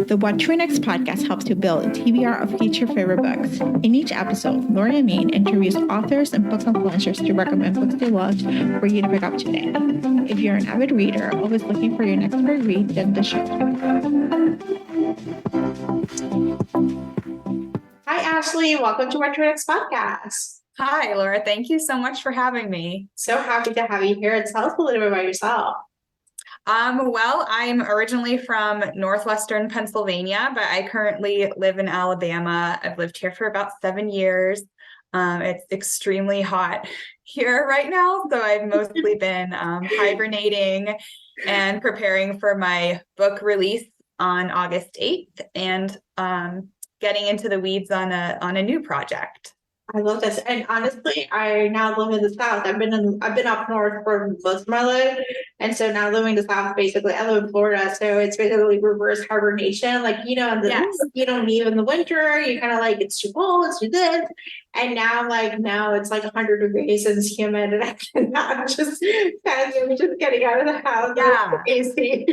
The What to Next podcast helps you build a TBR of future favorite books. In each episode, Lori and Maine interviews authors and book influencers to recommend books they loved for you to pick up today. If you're an avid reader, always looking for your next great read, then the show. Hi, Ashley. Welcome to What to Next podcast. Hi, Laura. Thank you so much for having me. So happy to have you here. Tell us a little bit about yourself. Well, I'm originally from northwestern Pennsylvania, but I currently live in Alabama. I've lived here for about 7 years. It's extremely hot here right now, so I've mostly been hibernating and preparing for my book release on August 8th and getting into the weeds on a new project. I love this, and honestly, I now live in the South. I've been up north for most of my life, and so now living in the South, basically, I live in Florida, so it's basically reverse hibernation. Like you don't leave in the winter. You kind of like it's too cold, it's too this, and now it's like 100 degrees and it's humid, and I cannot just getting out of the house. Yeah, AC.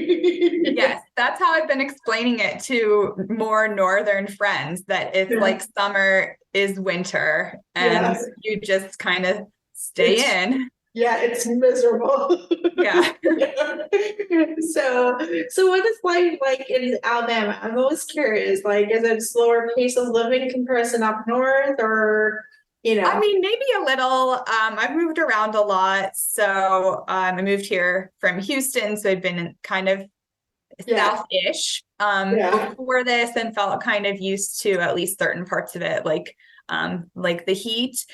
Yes, that's how I've been explaining it to more northern friends. That it's like summer is winter and you just kind of stay in. Yeah, it's miserable. Yeah. So what is life like in Alabama? I'm always curious. Like, is it a slower pace of living comparison up north, or I mean, maybe a little. I've moved around a lot. So I moved here from Houston, so I've been kind of South-ish before this, and felt kind of used to at least certain parts of it, like the heat.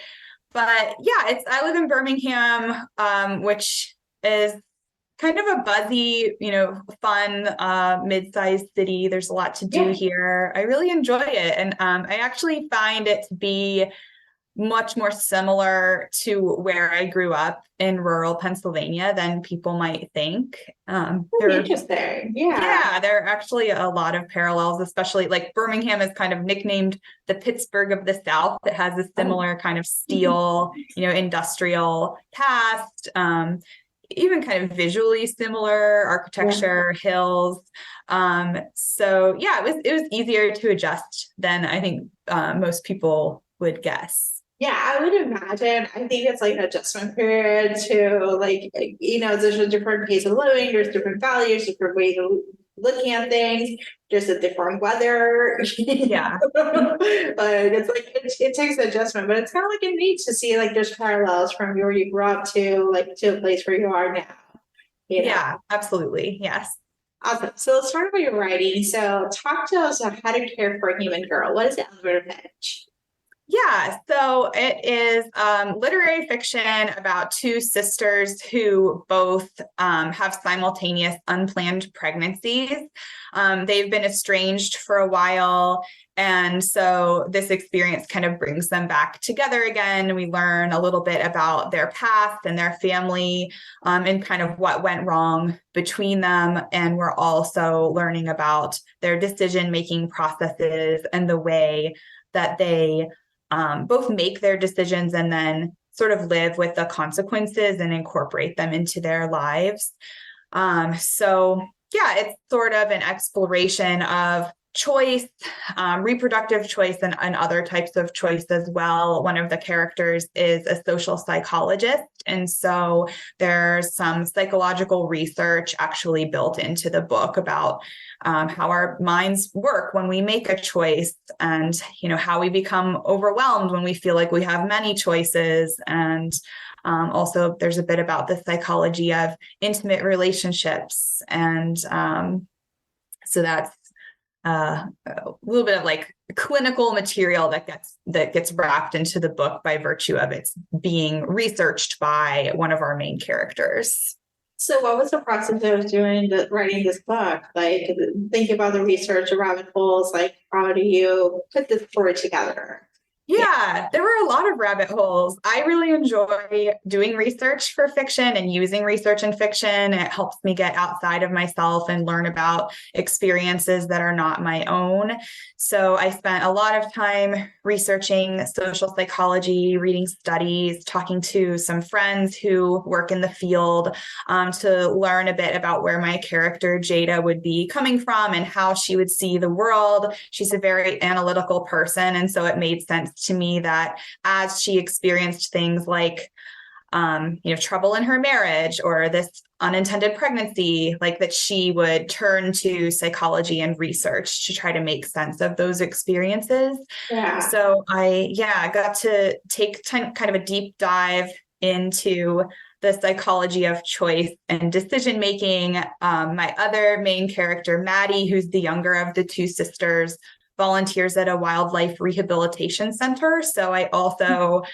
But yeah, I live in Birmingham, which is kind of a buzzy, fun, mid-sized city. There's a lot to do here. I really enjoy it, and I actually find it to be much more similar to where I grew up in rural Pennsylvania than people might think. Interesting. Yeah, there are actually a lot of parallels, especially like Birmingham is kind of nicknamed the Pittsburgh of the South. It has a similar kind of steel, industrial past, even kind of visually similar architecture, hills. So yeah, it was easier to adjust than I think most people would guess. Yeah, I would imagine. I think it's like an adjustment period to there's a different pace of living, there's different values, different ways of looking at things, there's a different weather. Yeah. It's like it takes adjustment, but it's kind of like neat to see like there's parallels from where you grew up to a place where you are now. Yeah, absolutely. Yes. Awesome. So let's talk about your writing. So talk to us about How to Care for a Human Girl. What is the elevator pitch? Yeah, so it is literary fiction about two sisters who both have simultaneous unplanned pregnancies. They've been estranged for a while, and so this experience kind of brings them back together again. We learn a little bit about their past and their family, and kind of what went wrong between them. And we're also learning about their decision-making processes and the way that they both make their decisions and then sort of live with the consequences and incorporate them into their lives. So yeah, it's sort of an exploration of choice, reproductive choice, and other types of choice as well. One of the characters is a social psychologist. And so there's some psychological research actually built into the book about how our minds work when we make a choice, and how we become overwhelmed when we feel like we have many choices. And also there's a bit about the psychology of intimate relationships, and so that's a little bit of like clinical material that gets wrapped into the book by virtue of its being researched by one of our main characters. So what was the process of writing this book? Like thinking about the research, the rabbit holes, like how do you put this story together? Yeah, there were a lot of rabbit holes. I really enjoy doing research for fiction and using research in fiction. It helps me get outside of myself and learn about experiences that are not my own. So I spent a lot of time researching social psychology, reading studies, talking to some friends who work in the field, to learn a bit about where my character Jada would be coming from and how she would see the world. She's a very analytical person, and so it made sense to me that as she experienced things like trouble in her marriage or this unintended pregnancy, like that she would turn to psychology and research to try to make sense of those experiences. Yeah. So I got to take kind of a deep dive into the psychology of choice and decision making. My other main character, Maddie, who's the younger of the two sisters, volunteers at a wildlife rehabilitation center. So I also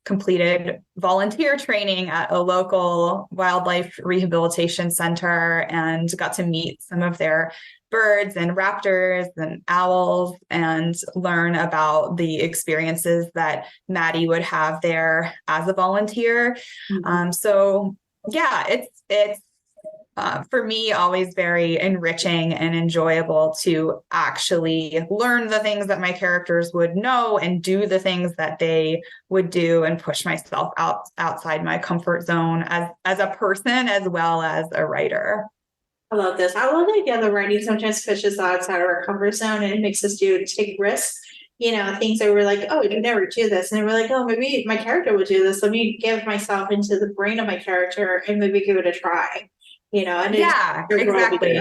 completed volunteer training at a local wildlife rehabilitation center and got to meet some of their birds and raptors and owls and learn about the experiences that Maddie would have there as a volunteer. So yeah, it's for me, always very enriching and enjoyable to actually learn the things that my characters would know and do the things that they would do and push myself outside my comfort zone as a person as well as a writer. I love this. I love the idea that writing sometimes pushes us outside of our comfort zone and it makes us take risks. Things that we're like, oh, we could never do this. And we're like, oh, maybe my character would do this. Let me give myself into the brain of my character and maybe give it a try. And yeah, exactly.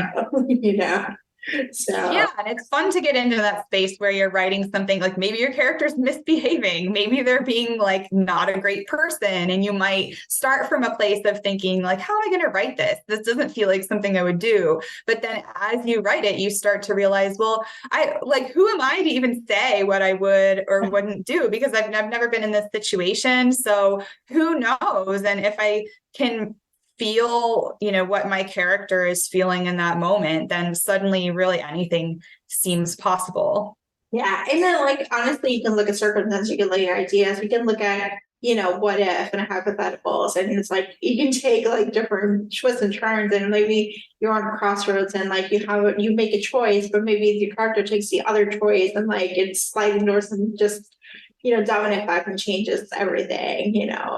So yeah, and it's fun to get into that space where you're writing something like maybe your character's misbehaving, maybe they're being like not a great person, and you might start from a place of thinking like, how am I going to write this? This doesn't feel like something I would do. But then as you write it, you start to realize, well, who am I to even say what I would or wouldn't do, because I've never been in this situation. So who knows? And if I can feel, what my character is feeling in that moment, then suddenly really anything seems possible. Yeah. And then honestly, you can look at circumstances, you can look at ideas, you can look at, what if and hypotheticals. And it's you can take different twists and turns, and maybe you're on a crossroads and you make a choice, but maybe your character takes the other choice and it's sliding doors and just dominant back and changes everything,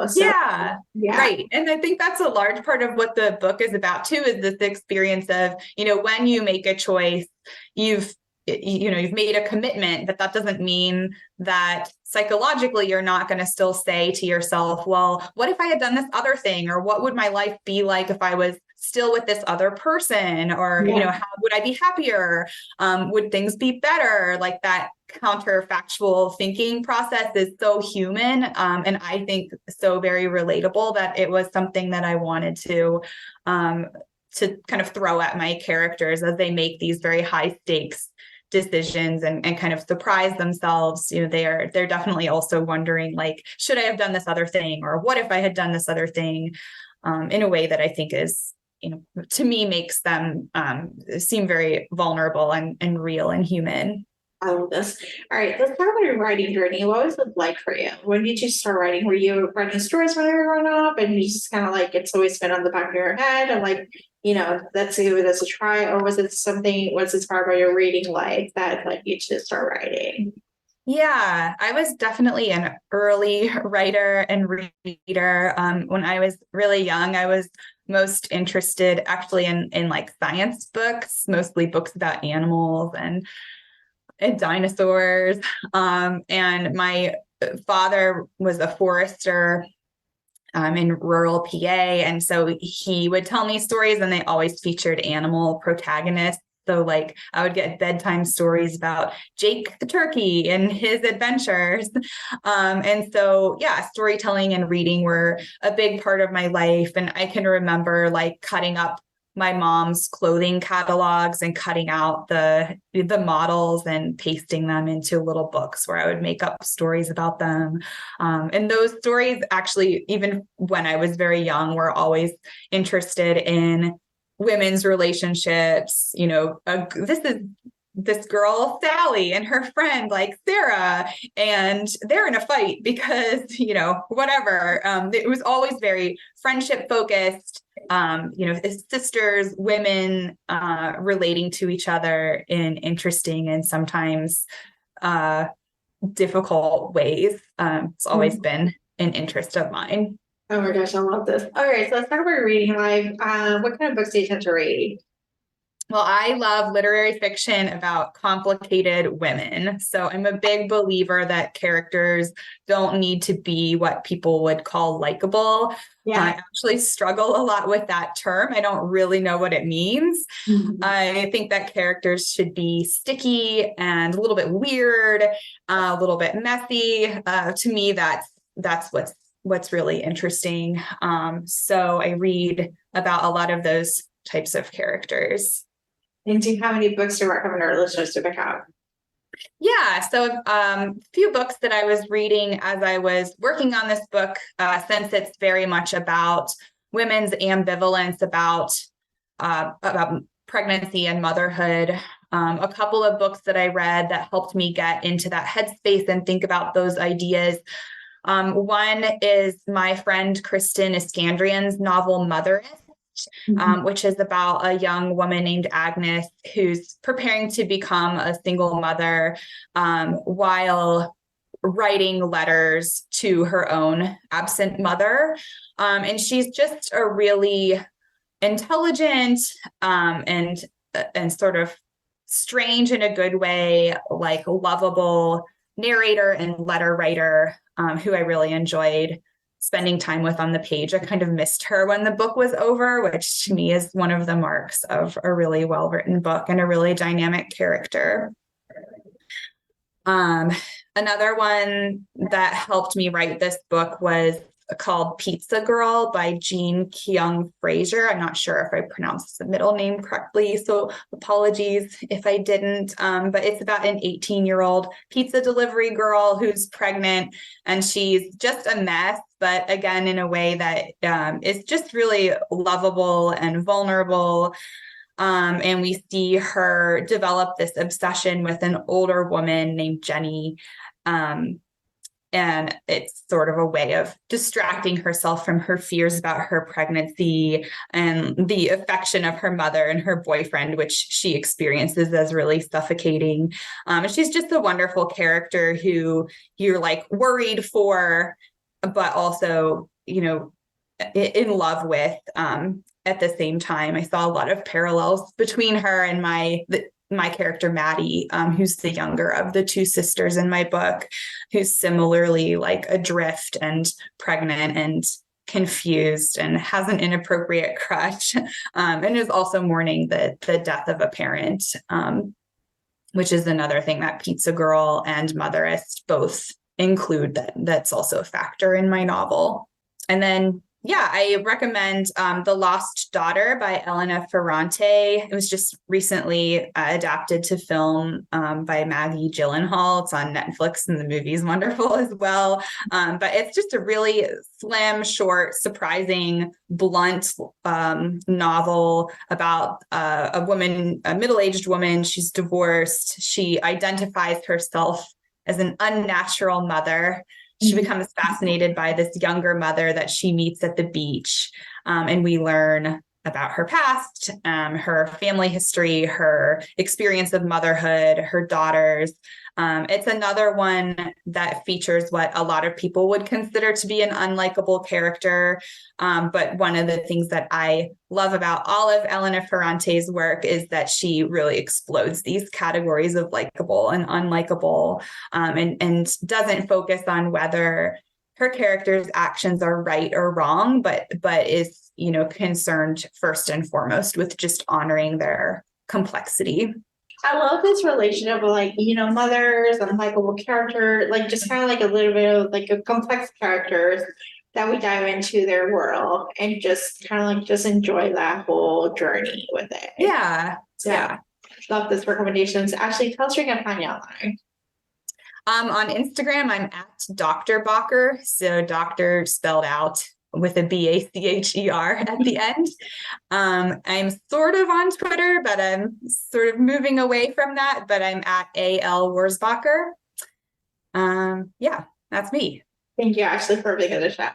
So, yeah, right. And I think that's a large part of what the book is about too, is this experience of, when you make a choice, you've made a commitment, but that doesn't mean that psychologically you're not going to still say to yourself, well, what if I had done this other thing? Or what would my life be like if I was still with this other person? Or, how would I be happier? Would things be better? Like that counterfactual thinking process is so human. And I think so very relatable that it was something that I wanted to kind of throw at my characters as they make these very high stakes decisions and kind of surprise themselves. They're definitely also wondering, like, should I have done this other thing? Or what if I had done this other thing? In a way that I think is, to me, makes them seem very vulnerable and real and human. I love this. All right, let's talk about your writing journey. What was it like for you? When did you start writing? Were you writing stories when you were growing up, and you just kind of it's always been on the back of your head, and let's give it as a try, or was it inspired by your reading life that led you to start writing? Yeah, I was definitely an early writer and reader. When I was really young, I was most interested actually in science books, mostly books about animals and dinosaurs. And my father was a forester in rural PA. And so he would tell me stories, and they always featured animal protagonists. So I would get bedtime stories about Jake the turkey and his adventures. And so, yeah, storytelling and reading were a big part of my life. And I can remember cutting up my mom's clothing catalogs and cutting out the models and pasting them into little books where I would make up stories about them. And those stories actually, even when I was very young, were always interested in women's relationships. This is this girl, Sally, and her friend, like Sarah, and they're in a fight because, whatever. It was always very friendship focused, sisters, women relating to each other in interesting and sometimes difficult ways. It's always been an interest of mine. Oh my gosh, I love this. All right, so let's talk about reading life. What kind of books do you tend to read? Well, I love literary fiction about complicated women. So I'm a big believer that characters don't need to be what people would call likable. Yeah. I actually struggle a lot with that term. I don't really know what it means. I think that characters should be sticky and a little bit weird, a little bit messy. To me, that's what's really interesting. So I read about a lot of those types of characters. And do you have any books to recommend our listeners to pick up? Yeah, so a few books that I was reading as I was working on this book, since it's very much about women's ambivalence about pregnancy and motherhood. A couple of books that I read that helped me get into that headspace and think about those ideas. One is my friend Kristen Iskandrian's novel Motheress. Which is about a young woman named Agnes who's preparing to become a single mother while writing letters to her own absent mother. And she's just a really intelligent and sort of strange in a good way, like lovable narrator and letter writer who I really enjoyed spending time with on the page. I kind of missed her when the book was over, which to me is one of the marks of a really well-written book and a really dynamic character. Another one that helped me write this book was called Pizza Girl by Jean Kyung Fraser. I'm not sure if I pronounced the middle name correctly, so apologies if I didn't. But it's about an 18-year-old pizza delivery girl who's pregnant, and she's just a mess, but again, in a way that is just really lovable and vulnerable. And we see her develop this obsession with an older woman named Jenny. And it's sort of a way of distracting herself from her fears about her pregnancy and the affection of her mother and her boyfriend, which she experiences as really suffocating. And she's just a wonderful character who you're like worried for, but also, in love with at the same time. I saw a lot of parallels between her and my character, Maddie, who's the younger of the two sisters in my book, who's similarly like adrift and pregnant and confused and has an inappropriate crush, and is also mourning the death of a parent, which is another thing that Pizza Girl and Motheress both include that's also a factor in my novel. And then I recommend The Lost Daughter by Elena Ferrante. It was just recently adapted to film by Maggie Gyllenhaal. It's on Netflix, and the movie is wonderful as well. But it's just a really slim, short, surprising, blunt novel about a middle-aged woman. She's divorced. She identifies herself as an unnatural mother. She becomes fascinated by this younger mother that she meets at the beach. And we learn about her past, her family history, her experience of motherhood, her daughters. It's another one that features what a lot of people would consider to be an unlikable character. But one of the things that I love about all of Elena Ferrante's work is that she really explodes these categories of likable and unlikable, and doesn't focus on whether her character's actions are right or wrong, but is, concerned first and foremost with just honoring their complexity. I love this relationship of mothers and likable character, just kind of like a little bit of a complex characters that we dive into their world and just kind of just enjoy that whole journey with it. Yeah. Love this recommendations. Ashley, tell us where you can find you online. On Instagram, I'm at Dr. Bacher. So doctor spelled out with a Bacher at the end. I'm sort of on Twitter, but I'm sort of moving away from that, but I'm at AL Wurzbacher. Yeah, that's me. Thank you, Ashley, for being on the show.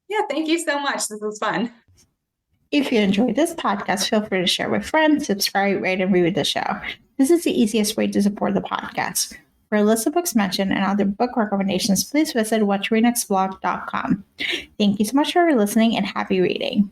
Yeah, thank you so much. This was fun. If you enjoyed this podcast, feel free to share with friends, subscribe, rate, and review the show. This is the easiest way to support the podcast. For a list of books mentioned and other book recommendations, please visit whattoreadnextblog.com. Thank you so much for listening and happy reading.